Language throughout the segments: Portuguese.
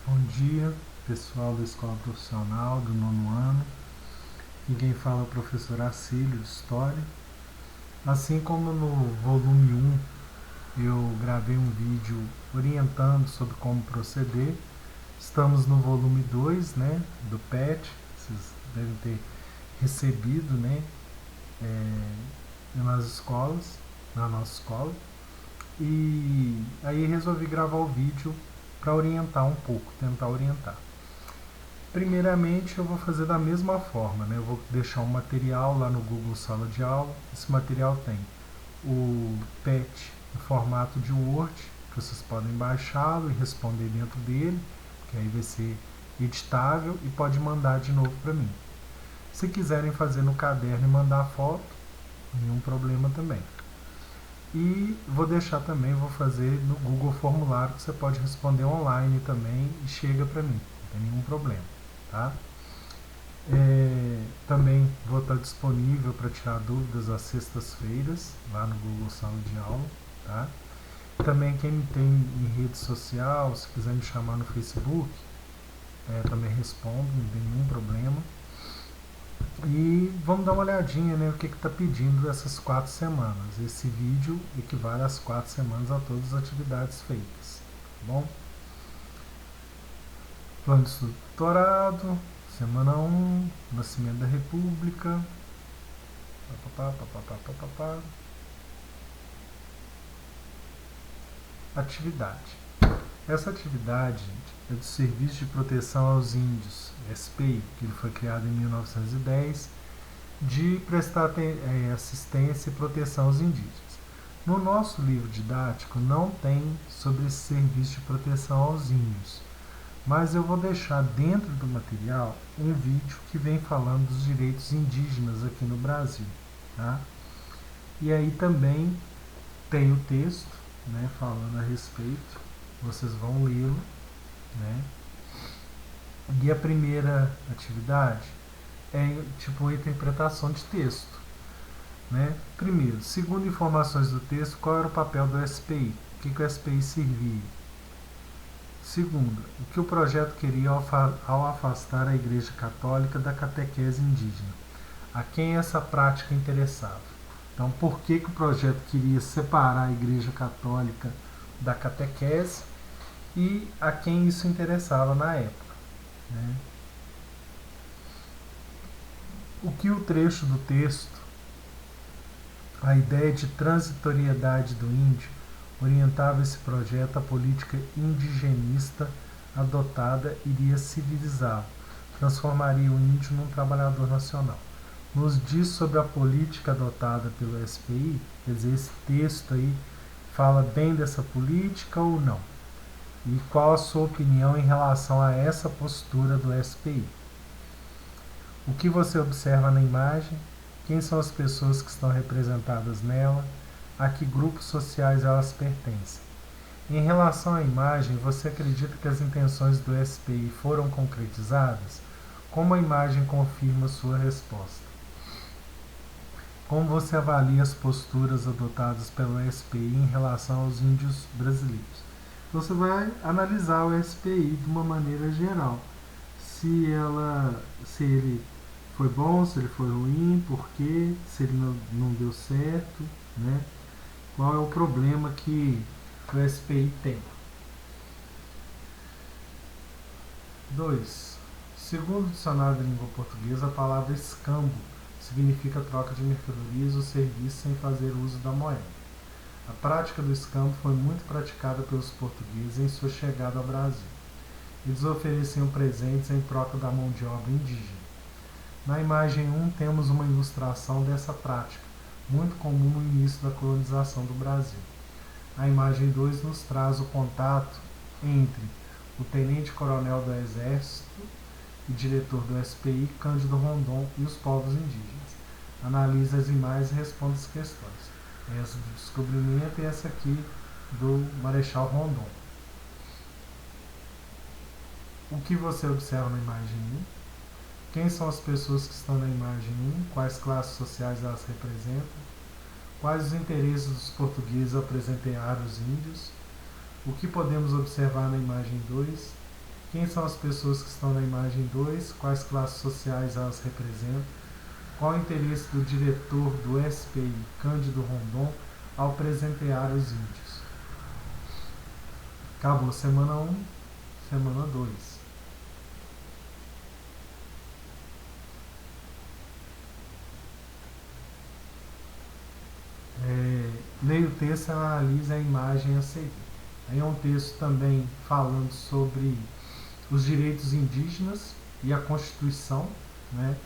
Bom dia, pessoal da Escola Profissional do nono ano. E quem fala é o professor Acílio, de História. Assim como no volume 1 eu gravei um vídeo orientando sobre como proceder, estamos no volume 2, né, do PET. Vocês devem ter recebido, né, nas escolas, na nossa escola. E aí resolvi gravar o vídeo para orientar um pouco, tentar orientar. Primeiramente, eu vou fazer da mesma forma, né? Eu vou deixar um material lá no Google Sala de Aula. Esse material tem o PET em formato de Word, que vocês podem baixá-lo e responder dentro dele, que aí vai ser editável e pode mandar de novo para mim. Se quiserem fazer no caderno e mandar foto, nenhum problema também. E vou deixar também, vou fazer no Google Formulário, que você pode responder online também e chega para mim, não tem nenhum problema, tá? Também vou estar disponível para tirar dúvidas às sextas-feiras, lá no Google Sala de Aula. Tá? Também quem me tem em rede social, se quiser me chamar no Facebook, também respondo, não tem nenhum problema. E vamos dar uma olhadinha, né, o que está pedindo essas 4 semanas. Esse vídeo equivale às 4 semanas a todas as atividades feitas. Tá bom? Plano de estudo doutorado, semana 1, Nascimento da República. Atividade. Essa atividade, gente, é do Serviço de Proteção aos Índios, SPI, que ele foi criado em 1910, de prestar assistência e proteção aos indígenas. No nosso livro didático não tem sobre esse serviço de proteção aos índios, mas eu vou deixar dentro do material um vídeo que vem falando dos direitos indígenas aqui no Brasil. Tá? E aí também tem o texto, né, falando a respeito, vocês vão lê-lo. Né? E a primeira atividade é tipo uma interpretação de texto. Né? Primeiro, segundo informações do texto, qual era o papel do SPI? O que o SPI servia? Segundo, o que o projeto queria ao afastar a Igreja Católica da catequese indígena? A quem essa prática interessava? Então, por que o projeto queria separar a Igreja Católica da catequese e a quem isso interessava na época? Né? O que o trecho do texto, a ideia de transitoriedade do índio, orientava esse projeto, a política indigenista adotada iria civilizá-lo, transformaria o índio num trabalhador nacional. Nos diz sobre a política adotada pelo SPI, quer dizer, esse texto aí fala bem dessa política ou não? E qual a sua opinião em relação a essa postura do SPI? O que você observa na imagem? Quem são as pessoas que estão representadas nela? A que grupos sociais elas pertencem? Em relação à imagem, você acredita que as intenções do SPI foram concretizadas? Como a imagem confirma sua resposta? Como você avalia as posturas adotadas pelo SPI em relação aos índios brasileiros? Então você vai analisar o SPI de uma maneira geral. Se ele foi bom, se ele foi ruim, por quê, se ele não deu certo, né? Qual é o problema que o SPI tem. 2. Segundo o dicionário da língua portuguesa, a palavra escambo significa troca de mercadorias ou serviços sem fazer uso da moeda. A prática do escambo foi muito praticada pelos portugueses em sua chegada ao Brasil. Eles ofereciam presentes em troca da mão de obra indígena. Na imagem 1 temos uma ilustração dessa prática, muito comum no início da colonização do Brasil. A imagem 2 nos traz o contato entre o tenente-coronel do Exército e diretor do SPI, Cândido Rondon, e os povos indígenas. Analise as imagens e responda as questões. Essa do descobrimento e essa aqui do Marechal Rondon. O que você observa na imagem 1? Quem são as pessoas que estão na imagem 1? Quais classes sociais elas representam? Quais os interesses dos portugueses ao presentear os índios? O que podemos observar na imagem 2? Quem são as pessoas que estão na imagem 2? Quais classes sociais elas representam? Qual o interesse do diretor do SPI, Cândido Rondon, ao presentear os índios? Acabou semana 1, semana 2. Leia o texto e analise a imagem a seguir. Aí é um texto também falando sobre os direitos indígenas e a Constituição, né?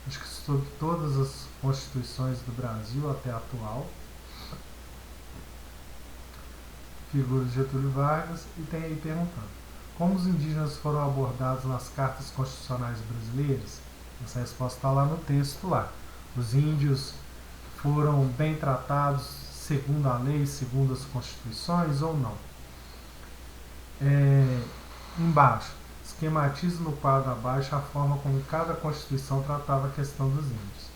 Acho que sobre todas as constituições do Brasil até a atual. Figura de Getúlio Vargas, e tem aí perguntando: como os indígenas foram abordados nas cartas constitucionais brasileiras? Essa resposta está lá no texto lá. Os índios foram bem tratados segundo a lei, segundo as constituições ou não? Embaixo, esquematiza no quadro abaixo a forma como cada constituição tratava a questão dos índios.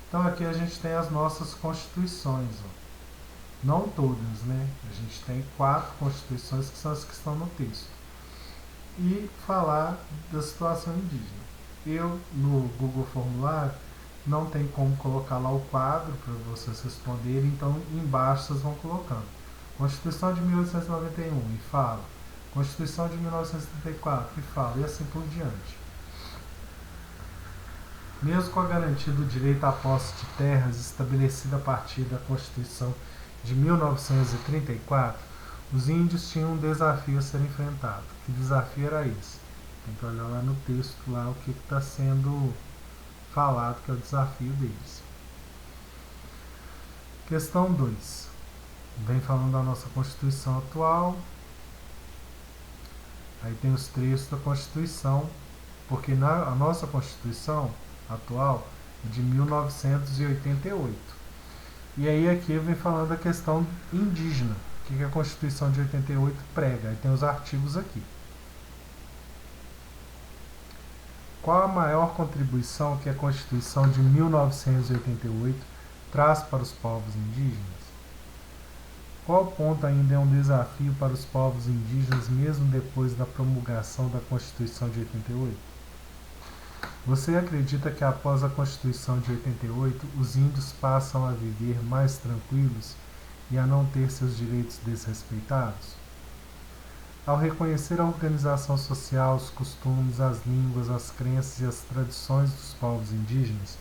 Então aqui a gente tem as nossas constituições, ó. Não todas, né? A gente tem 4 constituições que são as que estão no texto. E falar da situação indígena. Eu, no Google Formulário, não tem como colocar lá o quadro para vocês responderem, então embaixo vocês vão colocando. Constituição de 1891 e fala. Constituição de 1934 e fala, e assim por diante. Mesmo com a garantia do direito à posse de terras estabelecida a partir da Constituição de 1934, os índios tinham um desafio a ser enfrentado. Que desafio era esse? Tem que olhar lá no texto lá o que está sendo falado que é o desafio deles. Questão 2. Vem falando da nossa Constituição atual. Aí tem os trechos da Constituição, porque a nossa Constituição atual é de 1988. E aí aqui vem falando da questão indígena, o que a Constituição de 88 prega. Aí tem os artigos aqui. Qual a maior contribuição que a Constituição de 1988 traz para os povos indígenas? Qual ponto ainda é um desafio para os povos indígenas mesmo depois da promulgação da Constituição de 88? Você acredita que após a Constituição de 88 os índios passam a viver mais tranquilos e a não ter seus direitos desrespeitados? Ao reconhecer a organização social, os costumes, as línguas, as crenças e as tradições dos povos indígenas,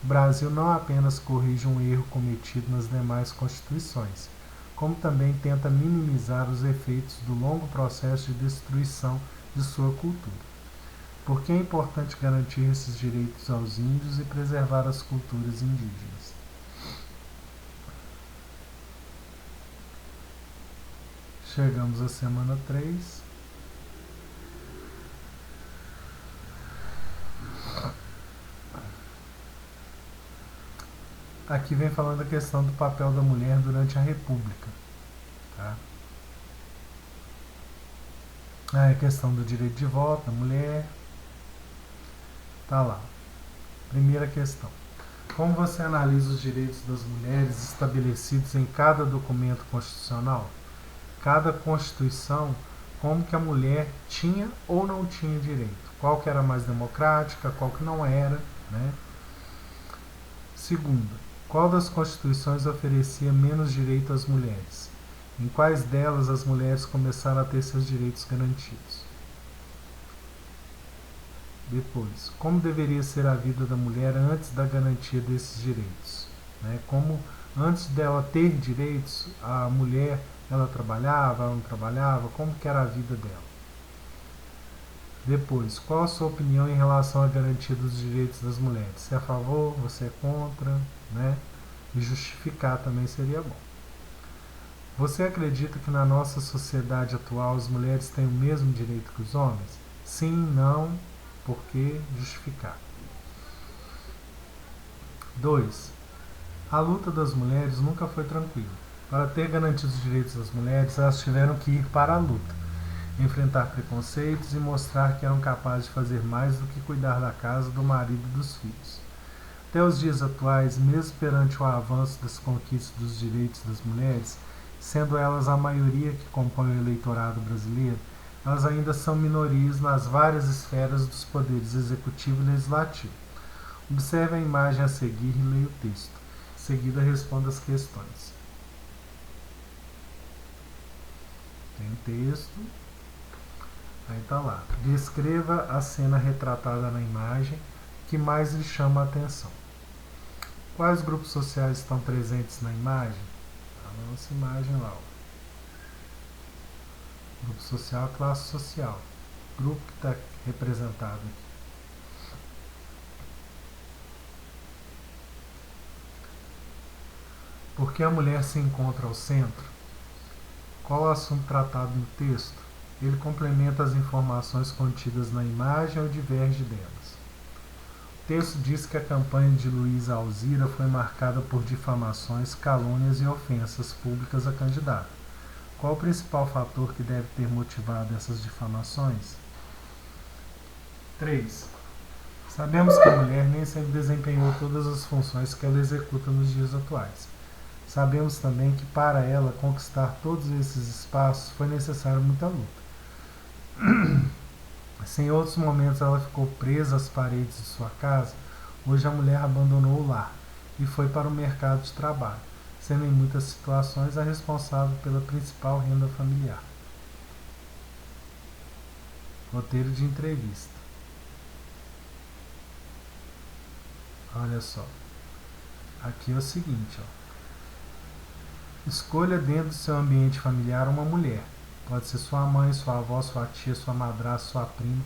o Brasil não apenas corrige um erro cometido nas demais constituições, como também tenta minimizar os efeitos do longo processo de destruição de sua cultura. Por que é importante garantir esses direitos aos índios e preservar as culturas indígenas? Chegamos à semana 3. Aqui vem falando a questão do papel da mulher durante a República. Tá? A questão do direito de voto da mulher. Tá lá. Primeira questão. Como você analisa os direitos das mulheres estabelecidos em cada documento constitucional? Cada constituição, como que a mulher tinha ou não tinha direito? Qual que era mais democrática, qual que não era, né? Segunda, qual das constituições oferecia menos direito às mulheres? Em quais delas as mulheres começaram a ter seus direitos garantidos? Depois, como deveria ser a vida da mulher antes da garantia desses direitos? Né? Como antes dela ter direitos, a mulher ela trabalhava, ela não trabalhava, como que era a vida dela? Depois, qual a sua opinião em relação à garantia dos direitos das mulheres? Você é a favor, você é contra, né? E justificar também seria bom. Você acredita que na nossa sociedade atual as mulheres têm o mesmo direito que os homens? Sim, não, por que justificar? 2. A luta das mulheres nunca foi tranquila. Para ter garantido os direitos das mulheres, elas tiveram que ir para a luta, enfrentar preconceitos e mostrar que eram capazes de fazer mais do que cuidar da casa, do marido e dos filhos. Até os dias atuais, mesmo perante o avanço das conquistas dos direitos das mulheres, sendo elas a maioria que compõe o eleitorado brasileiro, elas ainda são minorias nas várias esferas dos poderes executivo e legislativo. Observe a imagem a seguir e leia o texto. Em seguida, responda as questões. Tem o texto. Aí está lá. Descreva a cena retratada na imagem que mais lhe chama a atenção. Quais grupos sociais estão presentes na imagem? A nossa imagem lá. Ó. Grupo social, classe social. Grupo que está representado aqui. Por que a mulher se encontra ao centro? Qual o assunto tratado no texto? Ele complementa as informações contidas na imagem ou diverge delas. O texto diz que a campanha de Luísa Alzira foi marcada por difamações, calúnias e ofensas públicas à candidata. Qual o principal fator que deve ter motivado essas difamações? 3. Sabemos que a mulher nem sempre desempenhou todas as funções que ela executa nos dias atuais. Sabemos também que para ela conquistar todos esses espaços foi necessária muita luta. Se em outros momentos ela ficou presa às paredes de sua casa, hoje a mulher abandonou o lar e foi para o mercado de trabalho, sendo em muitas situações a responsável pela principal renda familiar. Roteiro de entrevista. Olha só. Aqui é o seguinte, ó. Escolha dentro do seu ambiente familiar uma mulher. Pode ser sua mãe, sua avó, sua tia, sua madrasta, sua prima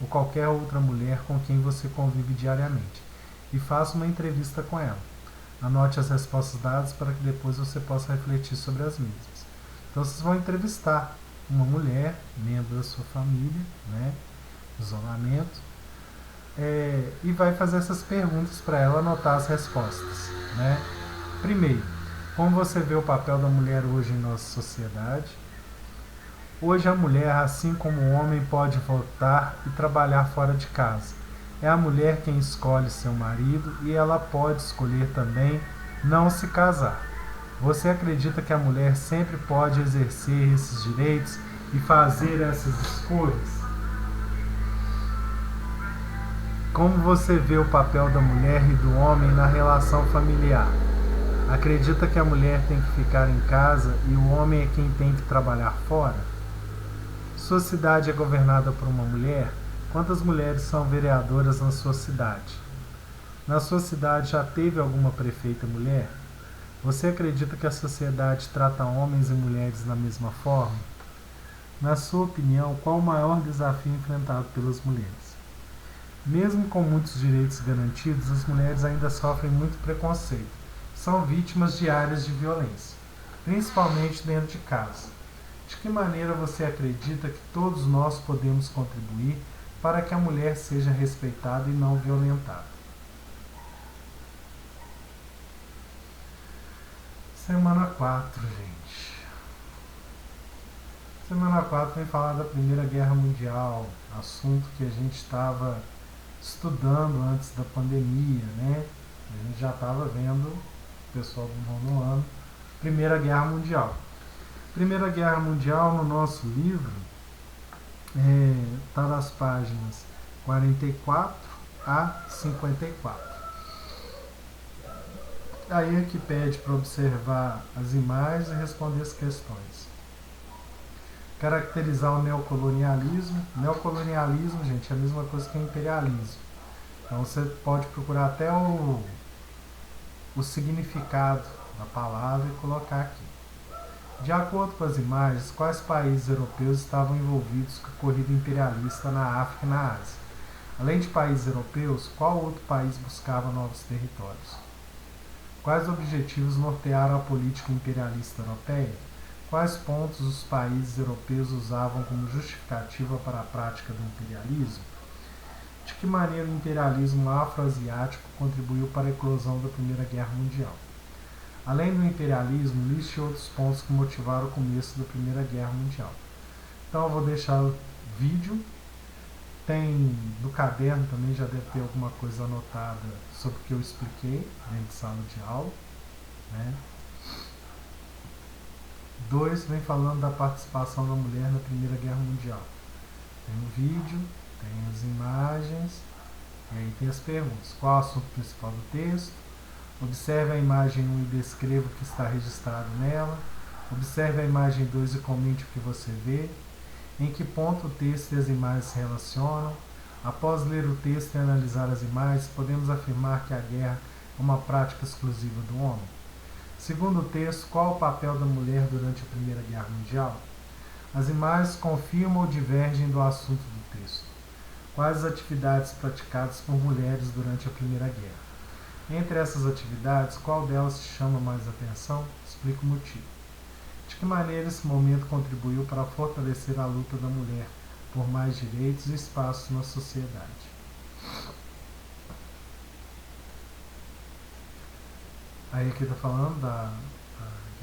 ou qualquer outra mulher com quem você convive diariamente. E faça uma entrevista com ela. Anote as respostas dadas para que depois você possa refletir sobre as mesmas. Então vocês vão entrevistar uma mulher, membro da sua família, né, isolamento, e vai fazer essas perguntas para ela anotar as respostas. Né? Primeiro, como você vê o papel da mulher hoje em nossa sociedade? Hoje a mulher, assim como o homem, pode votar e trabalhar fora de casa. É a mulher quem escolhe seu marido e ela pode escolher também não se casar. Você acredita que a mulher sempre pode exercer esses direitos e fazer essas escolhas? Como você vê o papel da mulher e do homem na relação familiar? Acredita que a mulher tem que ficar em casa e o homem é quem tem que trabalhar fora? Sua cidade é governada por uma mulher? Quantas mulheres são vereadoras na sua cidade? Na sua cidade já teve alguma prefeita mulher? Você acredita que a sociedade trata homens e mulheres da mesma forma? Na sua opinião, qual o maior desafio enfrentado pelas mulheres? Mesmo com muitos direitos garantidos, as mulheres ainda sofrem muito preconceito. São vítimas diárias de violência, principalmente dentro de casa. De que maneira você acredita que todos nós podemos contribuir para que a mulher seja respeitada e não violentada? Semana 4, gente. Semana 4 vem falar da Primeira Guerra Mundial, assunto que a gente estava estudando antes da pandemia, né? A gente já estava vendo, o pessoal do nono ano, Primeira Guerra Mundial. Primeira Guerra Mundial, no nosso livro, está nas páginas 44 a 54. Aí é que pede para observar as imagens e responder as questões. Caracterizar o neocolonialismo. Neocolonialismo, gente, é a mesma coisa que imperialismo. Então você pode procurar até o significado da palavra e colocar aqui. De acordo com as imagens, quais países europeus estavam envolvidos com a corrida imperialista na África e na Ásia? Além de países europeus, qual outro país buscava novos territórios? Quais objetivos nortearam a política imperialista europeia? Quais pontos os países europeus usavam como justificativa para a prática do imperialismo? De que maneira o imperialismo afroasiático contribuiu para a eclosão da Primeira Guerra Mundial? Além do imperialismo, liste outros pontos que motivaram o começo da Primeira Guerra Mundial. Então eu vou deixar o vídeo. Tem no caderno também, já deve ter alguma coisa anotada sobre o que eu expliquei dentro de sala de aula. Né? 2 vem falando da participação da mulher na Primeira Guerra Mundial. Tem o vídeo, tem as imagens, e aí tem as perguntas. Qual o assunto principal do texto? Observe a imagem 1 e descreva o que está registrado nela. Observe a imagem 2 e comente o que você vê. Em que ponto o texto e as imagens se relacionam? Após ler o texto e analisar as imagens, podemos afirmar que a guerra é uma prática exclusiva do homem? Segundo o texto, qual o papel da mulher durante a Primeira Guerra Mundial? As imagens confirmam ou divergem do assunto do texto? Quais as atividades praticadas por mulheres durante a Primeira Guerra? Entre essas atividades, qual delas te chama mais atenção? Explique o motivo. De que maneira esse momento contribuiu para fortalecer a luta da mulher por mais direitos e espaços na sociedade? Aí aqui está falando da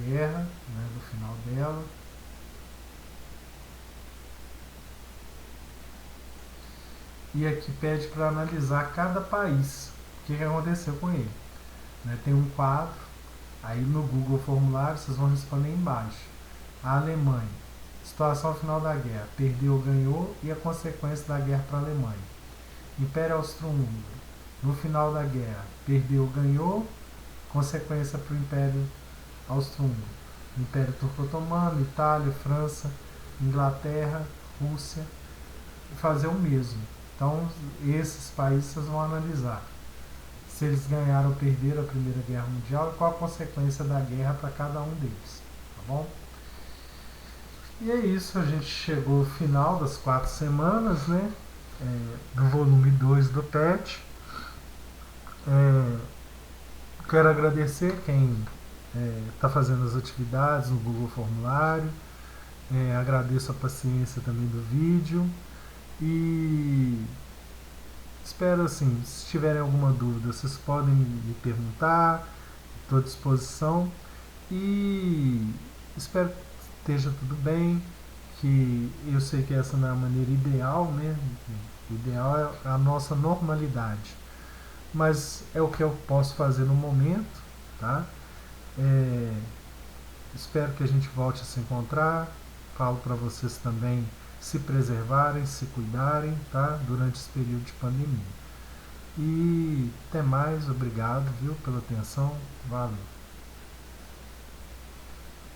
guerra, né, do final dela. E aqui pede para analisar cada país, o que aconteceu com ele. Né, tem um quadro, aí no Google Formulário vocês vão responder embaixo. A Alemanha, situação final da guerra, perdeu ou ganhou e a consequência da guerra para a Alemanha. Império Austro-Húngaro, no final da guerra, perdeu ou ganhou, consequência para o Império Austro-Húngaro. Império Turco-Otomano, Itália, França, Inglaterra, Rússia, fazer o mesmo. Então, esses países vocês vão analisar se eles ganharam ou perderam a Primeira Guerra Mundial e qual a consequência da guerra para cada um deles, tá bom? E é isso, a gente chegou ao final das 4 semanas, né, do volume 2 do PET. Quero agradecer quem está fazendo as atividades no Google Formulário, agradeço a paciência também do vídeo e espero, assim, se tiverem alguma dúvida, vocês podem me perguntar, estou à disposição e espero que esteja tudo bem, que eu sei que essa não é a maneira ideal, né? O ideal é a nossa normalidade, mas é o que eu posso fazer no momento, tá? Espero que a gente volte a se encontrar, falo para vocês também se preservarem, se cuidarem, tá? Durante esse período de pandemia. E até mais, obrigado, viu, pela atenção, valeu.